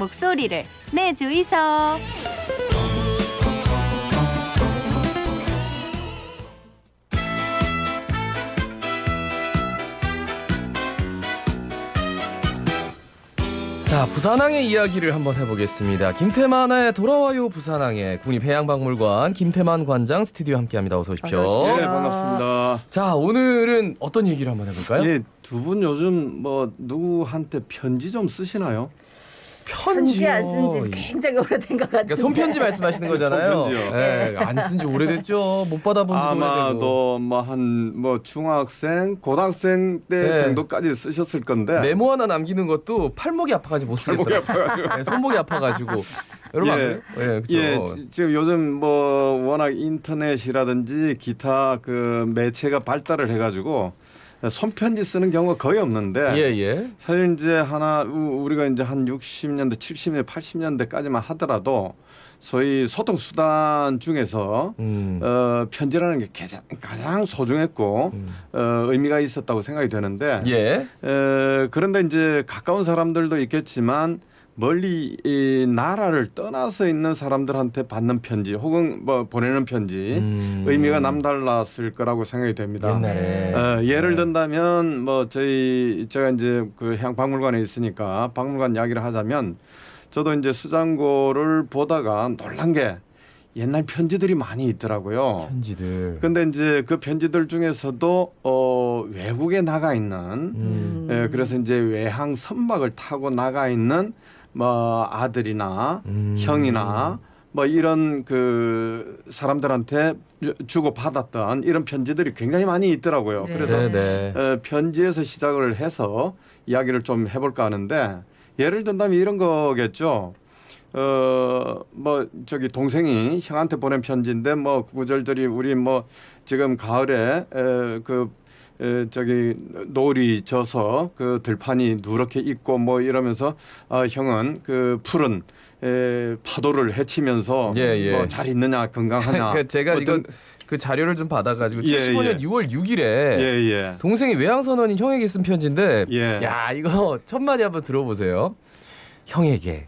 목소리를 내주이소. 자, 부산항의 이야기를 한번 해보겠습니다. 김태만의 돌아와요 부산항에 국립해양박물관 김태만 관장 스튜디오 함께합니다. 어서 오십시오. 어서 오십시오. 네, 반갑습니다. 자, 오늘은 어떤 얘기를 한번 해볼까요? 예, 두 분 요즘 뭐 누구한테 편지 좀 쓰시나요? 편지 안 쓴 지 굉장히 오래된 것 같은데. 그러니까 손편지 말씀하시는 거잖아요. 손편지요. 네, 안 쓴 지 오래됐죠. 못 받아본 지도 오래되고. 아마도 뭐 중학생, 고등학생 때 네. 정도까지 쓰셨을 건데. 메모 하나 남기는 것도 팔목이 아파가지고 못 팔목이 쓰겠더라고요. 아파가지고. 네, 손목이 아파가지고. 여러분, 예. 그렇죠. 예, 지금 요즘 뭐 워낙 인터넷이라든지 기타 그 매체가 발달을 해가지고 손편지 쓰는 경우가 거의 없는데. 예. 사실 이제 우리가 이제 한 60년대, 70년대, 80년대까지만 하더라도 소위 소통 수단 중에서 편지라는 게 가장 소중했고 의미가 있었다고 생각이 되는데 예. 그런데 이제 가까운 사람들도 있겠지만 멀리 이 나라를 떠나서 있는 사람들한테 받는 편지 혹은 뭐 보내는 편지 의미가 남달랐을 거라고 생각이 됩니다. 옛날에. 예를 든다면 뭐 제가 이제 그 해양박물관에 있으니까 박물관 이야기를 하자면 저도 이제 수장고를 보다가 놀란 게 옛날 편지들이 많이 있더라고요. 편지들. 근데 이제 그 편지들 중에서도 외국에 나가 있는 그래서 이제 외항 선박을 타고 나가 있는 뭐 아들이나 형이나 뭐 이런 그 사람들한테 주고 받았던 이런 편지들이 굉장히 많이 있더라고요. 네. 그래서 네. 편지에서 시작을 해서 이야기를 좀 해볼까 하는데 예를 든다면 이런 거겠죠. 뭐 저기 동생이 형한테 보낸 편지인데 뭐 구절들이 우리 뭐 지금 가을에 저기 노을이 져서 그 들판이 누렇게 있고 뭐 이러면서 형은 그 푸른 파도를 헤치면서 예. 뭐 잘 있느냐 건강하냐. 제가 이건 그 자료를 좀 받아가지고 75년 6월 6일에 동생이 외항선원인 형에게 쓴 편지인데 야 이거 첫 마디 한번 들어보세요. 형에게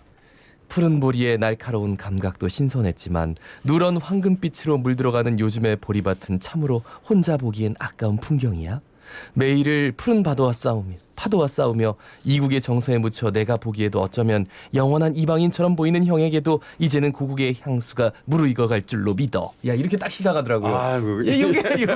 푸른 보리의 날카로운 감각도 신선했지만 누런 황금빛으로 물들어가는 요즘의 보리밭은 참으로 혼자 보기엔 아까운 풍경이야. 매일을 푸른 파도와 싸우며 이국의 정서에 묻혀 내가 보기에도 어쩌면 영원한 이방인처럼 보이는 형에게도 이제는 고국의 향수가 무르익어갈 줄로 믿어. 야 이렇게 딱 시작하더라고요. 아이고. 이게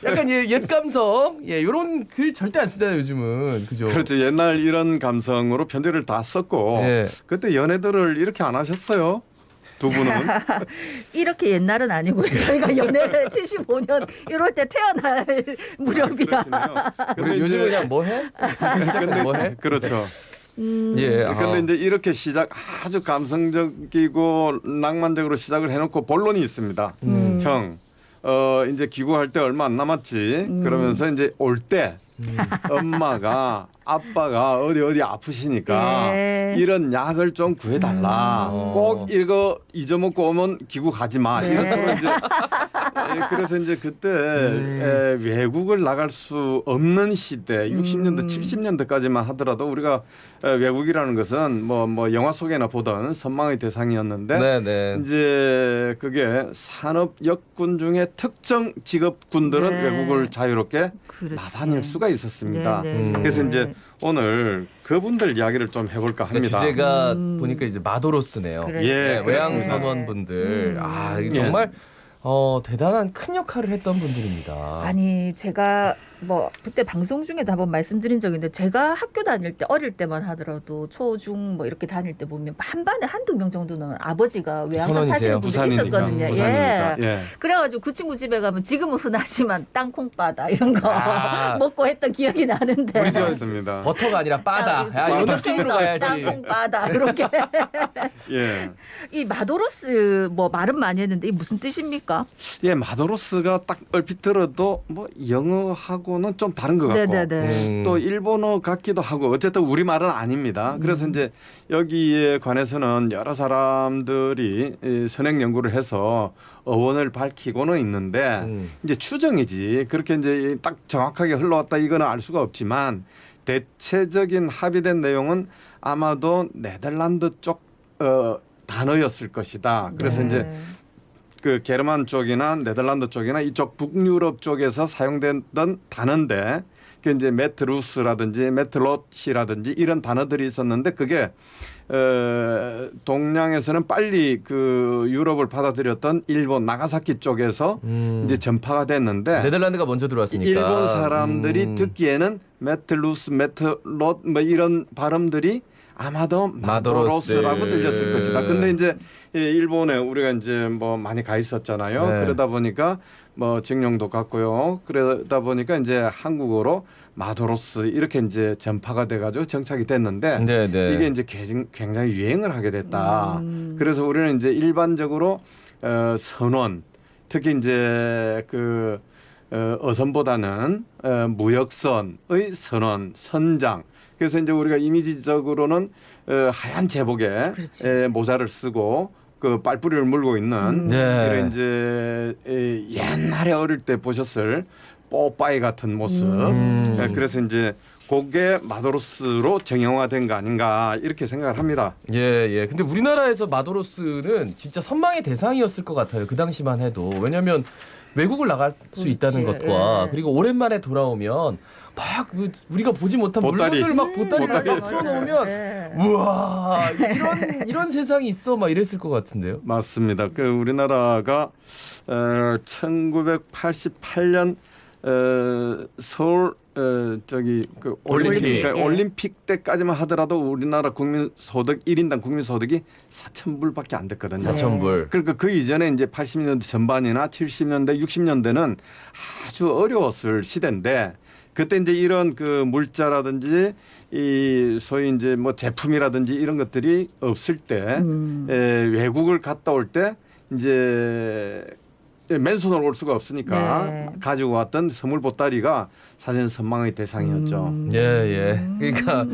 약간 옛 감성. 이런 글 절대 안 쓰잖아요 요즘은. 그죠? 그렇죠. 옛날 이런 감성으로 편지를 다 썼고 그때 연애들을 이렇게 안 하셨어요? 두 분은? 이렇게 옛날은 아니고요. 저희가 연애를 75년 이럴 때 태어날 무렵이야. 우리 요즘 그냥 뭐 해? 근데 뭐 해? 그렇죠. 예. 근데 이제 이렇게 아주 감성적이고 낭만적으로 시작을 해놓고 본론이 있습니다. 형, 이제 귀국할 때 얼마 안 남았지. 그러면서 이제 올 때 엄마가 아빠가 어디 아프시니까 이런 약을 좀 구해달라. 꼭 이거 잊어먹고 오면 귀국하지 마. 이런 식으로 이제 그래서 이제 그때 외국을 나갈 수 없는 시대 60년대 70년대까지만 하더라도 우리가 외국이라는 것은 뭐 영화 속에나 보던 선망의 대상이었는데 이제 그게 산업 역군 중에 특정 직업군들은 외국을 자유롭게 나다닐 수가 있었습니다. 그래서 이제 오늘 그분들 이야기를 좀 해볼까 합니다. 주제가 보니까 이제 마도로스네요. 외항 선원분들. 이게 정말 대단한 큰 역할을 했던 분들입니다. 아니 제가 뭐 그때 방송 중에도 한번 말씀드린 적이 있는데 제가 학교 다닐 때 어릴 때만 하더라도 초중 뭐 이렇게 다닐 때 보면 한 반에 한두 명 정도는 아버지가 외항선 타시는 분들이 있었거든요. 그래가지고 그 친구 집에 가면 지금은 흔하지만 땅콩바다 이런 거 먹고 했던 기억이 나는데. 우리 맞습니다. 버터가 아니라 바다. 이거 느낌으로 가야지. 땅콩바다 이렇게. 이 마도로스 뭐 말은 많이 했는데 이 무슨 뜻입니까? 마도로스가 딱 얼핏 들어도 뭐 영어하고는 좀 다른 것 같고 또 일본어 같기도 하고 어쨌든 우리말은 아닙니다. 그래서 이제 여기에 관해서는 여러 사람들이 선행 연구를 해서 어원을 밝히고는 있는데 이제 추정이지 그렇게 이제 딱 정확하게 흘러왔다 이거는 알 수가 없지만 대체적인 합의된 내용은 아마도 네덜란드 쪽 단어였을 것이다. 그래서 네. 이제 그 게르만 쪽이나 네덜란드 쪽이나 이쪽 북유럽 쪽에서 사용됐던 단어인데 그 이제 메트루스라든지 메트롯이라든지 이런 단어들이 있었는데 그게 동양에서는 빨리 그 유럽을 받아들였던 일본 나가사키 쪽에서 이제 전파가 됐는데 네덜란드가 먼저 들어왔으니까 일본 사람들이 듣기에는 메틀루스, 메트롯 뭐 이런 발음들이 아마도 마도로스라고 들렸을 것이다. 근데 이제 일본에 우리가 이제 뭐 많이 가 있었잖아요. 네. 그러다 보니까 뭐 증용도 갔고요. 그러다 보니까 이제 한국어로 마도로스 이렇게 이제 전파가 돼가지고 정착이 됐는데 네, 네. 이게 이제 굉장히 유행을 하게 됐다. 그래서 우리는 이제 일반적으로 선원 특히 이제 그 어선보다는 무역선의 선원, 선장. 그래서 이제 우리가 이미지적으로는 하얀 제복에 모자를 쓰고 그 빨뿌리를 물고 있는 네. 이런 이제 옛날에 어릴 때 보셨을 뽀빠이 같은 모습. 그래서 이제 그게 마도로스로 정형화된 거 아닌가 이렇게 생각을 합니다. 예, 예. 근데 우리나라에서 마도로스는 진짜 선망의 대상이었을 것 같아요. 그 당시만 해도. 왜냐하면 외국을 나갈 수 있다는 것과 그리고 오랜만에 돌아오면 막 우리가 보지 못한 보따리. 물건들을 막 보따리를 막 풀어놓으면 우와 이런 세상이 있어 막 이랬을 것 같은데요. 맞습니다. 그 우리나라가 1988년 서울 저기 그 올림픽 때까지만 하더라도 우리나라 국민 소득 1인당 국민 소득이 4,000불밖에 안 됐거든요. 4,000불. 그러니까 그 이전에 이제 80년대 전반이나 70년대, 60년대는 아주 어려웠을 시대인데 그때 이제 이런 그 물자라든지 이 소위 이제 뭐 제품이라든지 이런 것들이 없을 때 외국을 갔다 올 때 이제 맨손으로 올 수가 없으니까 가지고 왔던 선물 보따리가 사실은 선망의 대상이었죠. 예, 예. 그러니까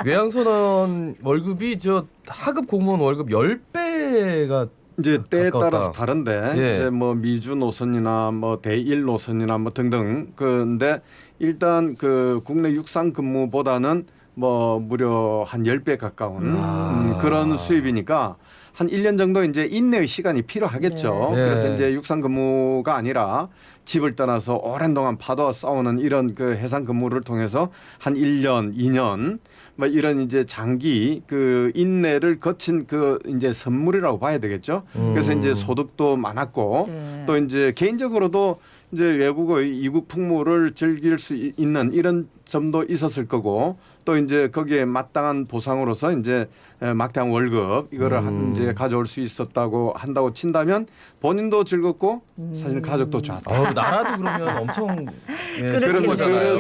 외항선원 월급이 저 하급 공무원 월급 10배가 이제 때에 가까웠다. 따라서 다른데 이제 뭐 미주 노선이나 뭐 대일 노선이나 뭐 등등 근데 일단 그 국내 육상 근무보다는 뭐 무려 한 10배 가까운 그런 수입이니까 한 1년 정도 이제 인내의 시간이 필요하겠죠. 네. 그래서 이제 육상 근무가 아니라 집을 떠나서 오랜 동안 파도와 싸우는 이런 그 해상 근무를 통해서 한 1년, 2년 뭐 이런 이제 장기 그 인내를 거친 그 이제 선물이라고 봐야 되겠죠. 그래서 이제 소득도 많았고 또 이제 개인적으로도 이제 외국의 이국 풍무를 즐길 수 있는 이런 점도 있었을 거고 또 이제 거기에 마땅한 보상으로서 이제 막대한 월급 이거를 이제 가져올 수 있었다고 한다고 친다면 본인도 즐겁고 사실 가족도 좋았다. 나라도 그러면 엄청 그래서 거잖아요.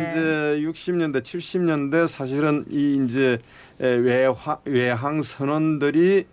이제 60년대, 70년대 사실은 이 이제 외항 선원들이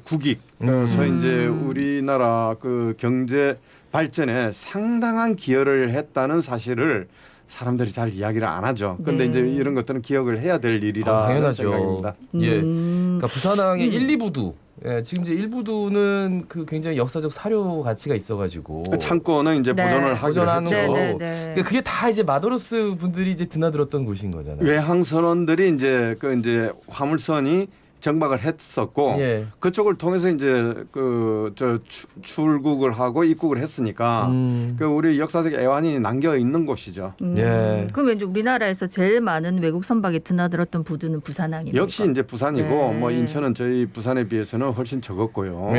국익, 소위 이제 우리나라 그 경제 발전에 상당한 기여를 했다는 사실을 사람들이 잘 이야기를 안 하죠. 그런데 이제 이런 것들은 기억을 해야 될 일이라 당연하죠. 생각입니다. 예, 그러니까 부산항의 1, 2부두. 예, 지금 이제 1부두는 그 굉장히 역사적 사료 가치가 있어가지고 그 창고는 이제 보존을 하기로 보존하는 했죠. 거. 그러니까 그게 다 이제 마도로스 분들이 이제 드나들었던 곳인 거잖아요. 외항 선원들이 이제 그 이제 화물선이 정박을 했었고 그쪽을 통해서 이제 그 저 출국을 하고 입국을 했으니까 그 우리 역사적 애환이 남겨 있는 곳이죠. 그럼 왠지 우리나라에서 제일 많은 외국 선박에 드나들었던 부두는 부산항입니다. 역시 이제 부산이고 뭐 인천은 저희 부산에 비해서는 훨씬 적었고요.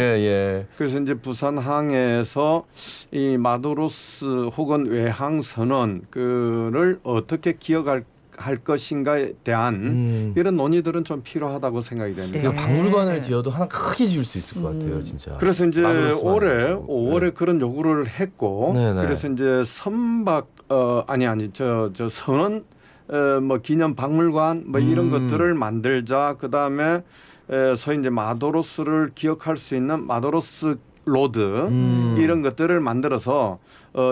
그래서 이제 부산항에서 이 마도로스 혹은 외항 선원 그를 어떻게 기억할 것인가에 대한 이런 논의들은 좀 필요하다고 생각이 됩니다. 박물관을 지어도 하나 크게 지을 수 있을 것 같아요, 진짜. 그래서 이제 올해 5월에 그런 요구를 했고, 그래서 이제 선박 저 선원 뭐 기념 박물관 뭐 이런 것들을 만들자. 그 다음에 소위 이제 마도로스를 기억할 수 있는 마도로스 로드 이런 것들을 만들어서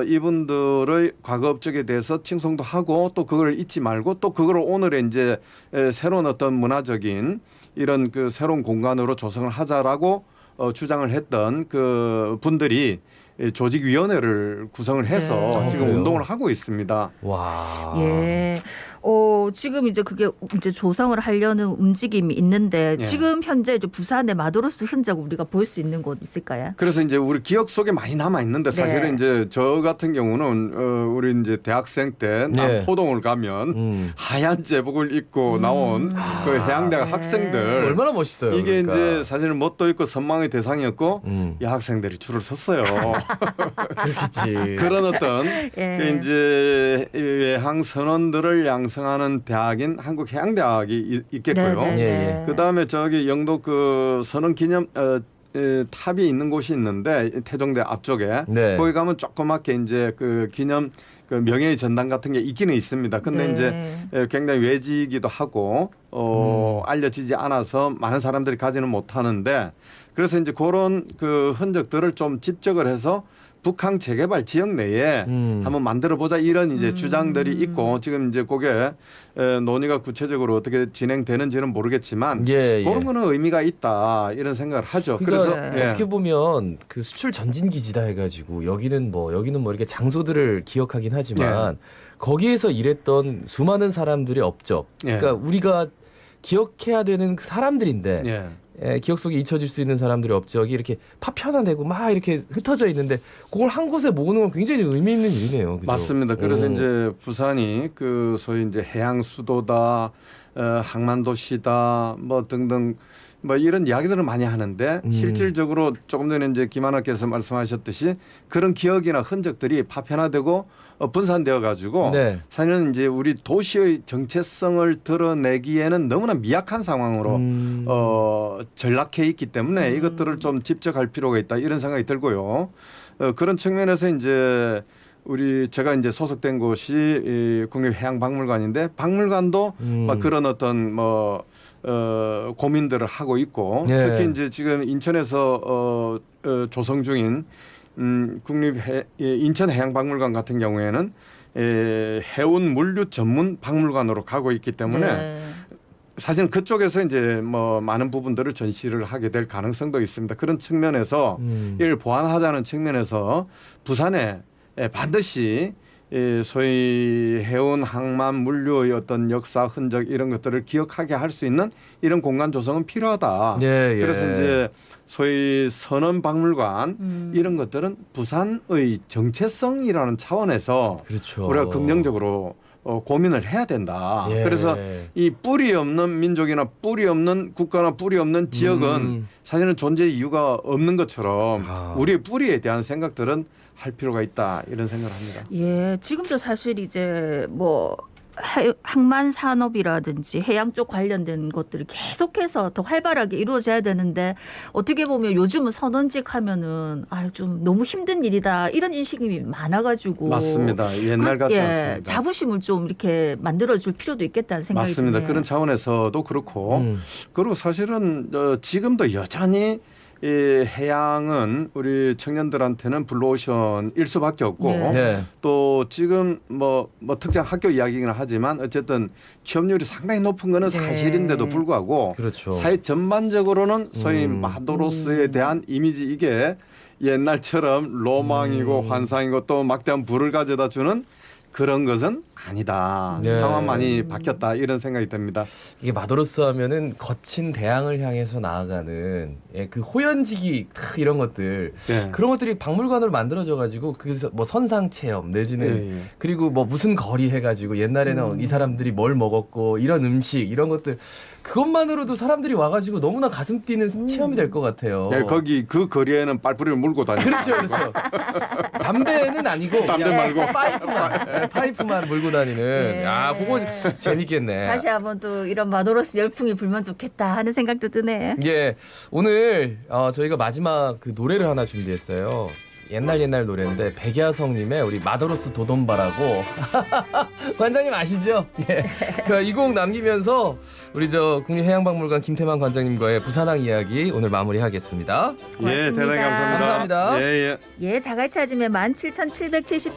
이분들의 과거 업적에 대해서 칭송도 하고 또 그걸 잊지 말고 또 그걸 오늘의 이제 새로운 어떤 문화적인 이런 그 새로운 공간으로 조성을 하자라고 주장을 했던 그 분들이 조직위원회를 구성을 해서 지금 운동을 하고 있습니다. 와. 예. 지금 이제 그게 이제 조성을 하려는 움직임이 있는데 예. 지금 현재 이제 부산의 마도로스 흔적 우리가 볼 수 있는 곳 있을까요? 그래서 이제 우리 기억 속에 많이 남아 있는데 사실은 네. 이제 저 같은 경우는 우리 이제 대학생 때 네. 남포동을 가면 하얀 제복을 입고 나온 그 해양대학 네. 학생들 얼마나 멋있어요. 이게 그러니까. 이제 사실은 뭣도 있고 선망의 대상이었고 여학생들이 줄을 섰어요. 그렇겠지. 그런 어떤 예. 그 이제 외항 선원들을 양성하는 대학인 한국해양대학이 있겠고요. 네, 네, 예, 네. 그 다음에 저기 영도 그 선원 기념 탑이 있는 곳이 있는데 태종대 앞쪽에 네. 거기 가면 조그맣게 이제 그 기념 그 명예의 전당 같은 게 있기는 있습니다. 근데 네. 이제 굉장히 외지이기도 하고 알려지지 않아서 많은 사람들이 가지는 못하는데 그래서 이제 그런 그 흔적들을 좀 집적을 해서 북한 재개발 지역 내에 한번 만들어 보자 이런 이제 주장들이 있고 지금 이제 그게 논의가 구체적으로 어떻게 진행되는지는 모르겠지만 예, 그런 예. 거는 의미가 있다 이런 생각을 하죠. 그러니까 그래서 예. 어떻게 보면 그 수출 전진 기지다 해가지고 여기는 뭐 이렇게 장소들을 기억하긴 하지만 거기에서 일했던 수많은 사람들의 업적. 예. 그러니까 우리가 기억해야 되는 그 사람들인데 예. 기억 속에 잊혀질 수 있는 사람들의 업적이 이렇게 파편화되고 막 이렇게 흩어져 있는데 그걸 한 곳에 모으는 건 굉장히 의미 있는 일이네요. 그죠? 맞습니다. 그래서 이제 부산이 그 소위 이제 해양 수도다, 항만 도시다, 뭐 등등 뭐 이런 이야기들을 많이 하는데 실질적으로 조금 전에 이제 김하나께서 말씀하셨듯이 그런 기억이나 흔적들이 파편화되고 분산되어 가지고 네. 사실은 이제 우리 도시의 정체성을 드러내기에는 너무나 미약한 상황으로 전락해 있기 때문에 이것들을 좀 집적할 필요가 있다 이런 생각이 들고요. 그런 측면에서 이제 제가 이제 소속된 곳이 이 국립해양박물관인데 박물관도 막 그런 어떤 고민들을 하고 있고 네. 특히 이제 지금 인천에서 조성 중인 인천해양박물관 같은 경우에는 해운 물류 전문 박물관으로 가고 있기 때문에 네. 사실은 그쪽에서 이제 뭐 많은 부분들을 전시를 하게 될 가능성도 있습니다. 그런 측면에서 이를 보완하자는 측면에서 부산에 반드시 소위 해운 항만 물류의 어떤 역사 흔적 이런 것들을 기억하게 할 수 있는 이런 공간 조성은 필요하다. 예, 예. 그래서 이제 소위 선언박물관 이런 것들은 부산의 정체성이라는 차원에서 그렇죠. 우리가 긍정적으로 고민을 해야 된다. 예. 그래서 이 뿌리 없는 민족이나 뿌리 없는 국가나 뿌리 없는 지역은 사실은 존재 이유가 없는 것처럼 우리의 뿌리에 대한 생각들은 할 필요가 있다 이런 생각을 합니다. 예, 지금도 사실 이제 뭐 항만 산업이라든지 해양 쪽 관련된 것들이 계속해서 더 활발하게 이루어져야 되는데 어떻게 보면 요즘은 선원직 하면은 좀 너무 힘든 일이다 이런 인식이 많아가지고 맞습니다. 옛날 같지 않습니다. 자부심을 좀 이렇게 만들어줄 필요도 있겠다는 생각이 맞습니다. 드네요. 그런 차원에서도 그렇고 그리고 사실은 지금도 여전히 이 해양은 우리 청년들한테는 블루오션일 수밖에 없고 네. 또 지금 뭐 특정 학교 이야기긴 하지만 어쨌든 취업률이 상당히 높은 거는 사실인데도 불구하고 그렇죠. 사회 전반적으로는 소위 마도로스에 대한 이미지 이게 옛날처럼 로망이고 환상이고 또 막대한 부를 가져다 주는 그런 것은 아니다. 네. 상황 많이 바뀌었다 이런 생각이 듭니다. 이게 마도로스 하면은 거친 대양을 향해서 나아가는 그 호연지기 이런 것들 예. 그런 것들이 박물관으로 만들어져 가지고 그래서 뭐 선상 체험 내지는 예. 그리고 뭐 무슨 거리 해가지고 옛날에는 이 사람들이 뭘 먹었고 이런 음식 이런 것들 그것만으로도 사람들이 와가지고 너무나 가슴 뛰는 체험이 될 것 같아요. 예, 거기 그 거리에는 빨뿌리를 물고 다니고 그렇죠, 그렇죠. 담배는 아니고 담배 그냥 말고 파이프만 물고 다니는. 예. 야, 그거 재밌겠네. 다시 한번 또 이런 마도로스 열풍이 불면 좋겠다 하는 생각도 드네. 예, 오늘 저희가 마지막 그 노래를 하나 준비했어요. 옛날 노래인데 백야성님의 우리 마도로스 도돈바라고 관장님 아시죠? 예, 이 곡 남기면서 우리 국립해양박물관 김태만 관장님과의 부산항 이야기 오늘 마무리하겠습니다. 예, 대단히 감사합니다. 감사합니다. 예, 예. 예, 자갈치 아침에 17,774